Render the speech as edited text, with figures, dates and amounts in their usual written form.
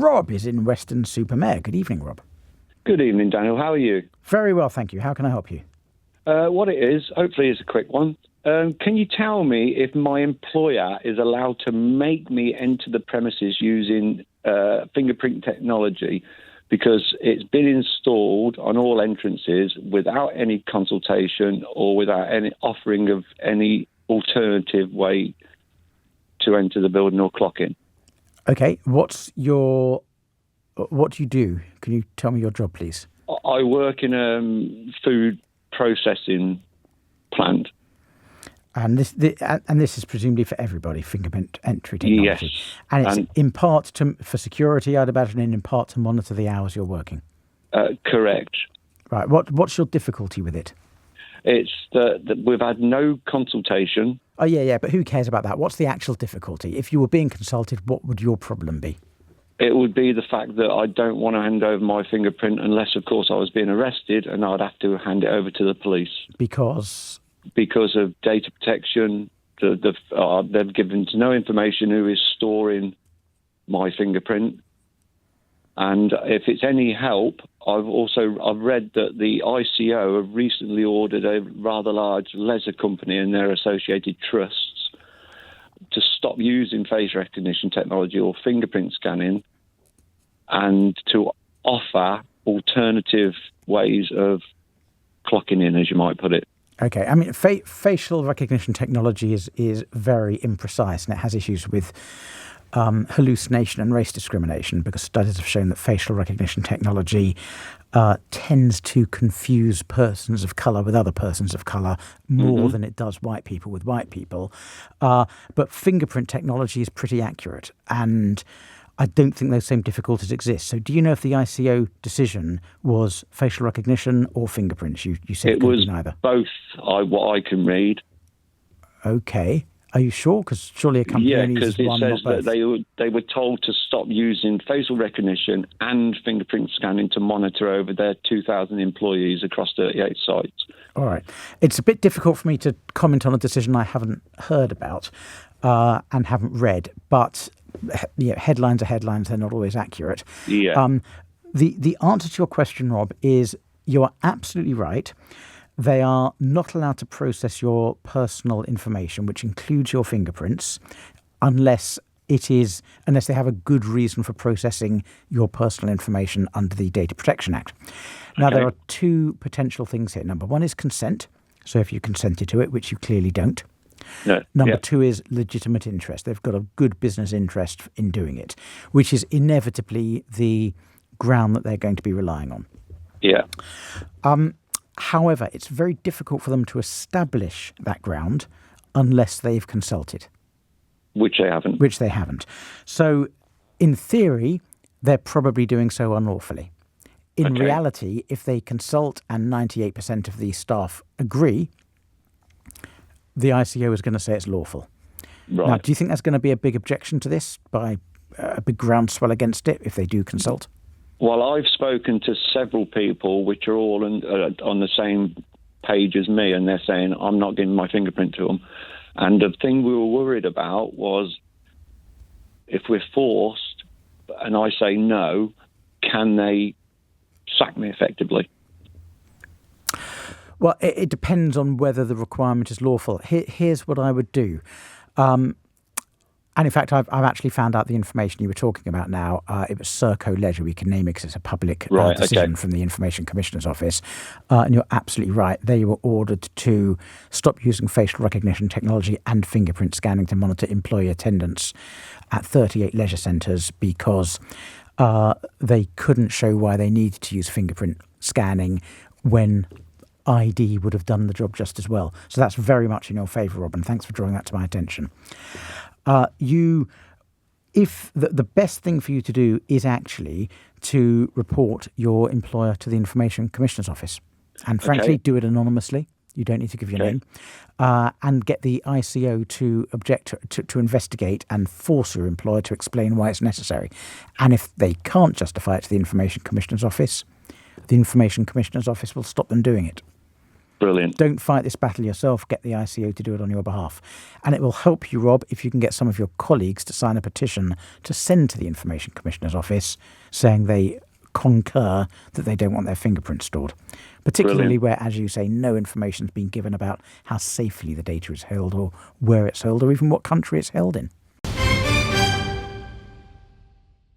Rob is in Weston-super-Mare. Good evening, Rob. Good evening, Daniel. How are you? Very well, thank you. How can I help you? What it is, hopefully is a quick one. Can you tell me if my employer is allowed to make me enter the premises using fingerprint technology, because it's been installed on all entrances without any consultation or without any offering of any alternative way to enter the building or clock in? Okay, what do you do? Can you tell me your job, please? I work in a food processing plant. And this is presumably for everybody, fingerprint entry technology. Yes. And it's in part for security, I'd imagine, and in part to monitor the hours you're working. Correct. Right. What's your difficulty with it? It's that we've had no consultation. Oh, yeah, but who cares about that? What's the actual difficulty? If you were being consulted, what would your problem be? It would be the fact that I don't want to hand over my fingerprint unless, of course, I was being arrested, and I'd have to hand it over to the police. Because of data protection. They've given no information who is storing my fingerprint. And if it's any help, I've read that the ICO have recently ordered a rather large leisure company and their associated trusts to stop using face recognition technology or fingerprint scanning and to offer alternative ways of clocking in, as you might put it. Okay, I mean, facial recognition technology is very imprecise, and it has issues with hallucination and race discrimination, because studies have shown that facial recognition technology tends to confuse persons of colour with other persons of colour more than it does white people with white people. But fingerprint technology is pretty accurate, and I don't think those same difficulties exist. So do you know if the ICO decision was facial recognition or fingerprints? You said it was neither. Both, what I can read. Okay. Are you sure? Because surely a company only uses one, not both. Yeah, because it says that they were told to stop using facial recognition and fingerprint scanning to monitor over their 2,000 employees across 38 sites. All right. It's a bit difficult for me to comment on a decision I haven't heard about and haven't read, but headlines are headlines. They're not always accurate. Yeah. The answer to your question, Rob, is you're absolutely right. They are not allowed to process your personal information, which includes your fingerprints, unless they have a good reason for processing your personal information under the Data Protection Act. Now, there are two potential things here. Number one is consent. So if you consented to it, which you clearly don't. No. Number two is legitimate interest. They've got a good business interest in doing it, which is inevitably the ground that they're going to be relying on. Yeah. However, it's very difficult for them to establish that ground unless they've consulted. Which they haven't. So, in theory, they're probably doing so unlawfully. In reality, if they consult and 98% of the staff agree, the ICO is going to say it's lawful. Right. Now, do you think there's going to be a big objection to this, by a big groundswell against it, if they do consult? Well, I've spoken to several people which are all on the same page as me, and they're saying I'm not giving my fingerprint to them. And the thing we were worried about was if we're forced and I say no, can they sack me effectively? Well, it depends on whether the requirement is lawful. Here's what I would do. And in fact, I've actually found out the information you were talking about now. It was Serco Leisure. We can name it because it's a public decision from the Information Commissioner's Office. And you're absolutely right. They were ordered to stop using facial recognition technology and fingerprint scanning to monitor employee attendance at 38 leisure centres because they couldn't show why they needed to use fingerprint scanning when ID would have done the job just as well. So that's very much in your favour, Robin. Thanks for drawing that to my attention. If the best thing for you to do is actually to report your employer to the Information Commissioner's Office, and frankly, do it anonymously. You don't need to give your name, and get the ICO to object to investigate and force your employer to explain why it's necessary. And if they can't justify it to the Information Commissioner's Office, the Information Commissioner's Office will stop them doing it. Brilliant. Don't fight this battle yourself. Get the ICO to do it on your behalf. And it will help you, Rob, if you can get some of your colleagues to sign a petition to send to the Information Commissioner's office saying they concur that they don't want their fingerprint stored. Particularly where, as you say, no information's been given about how safely the data is held or where it's held or even what country it's held in.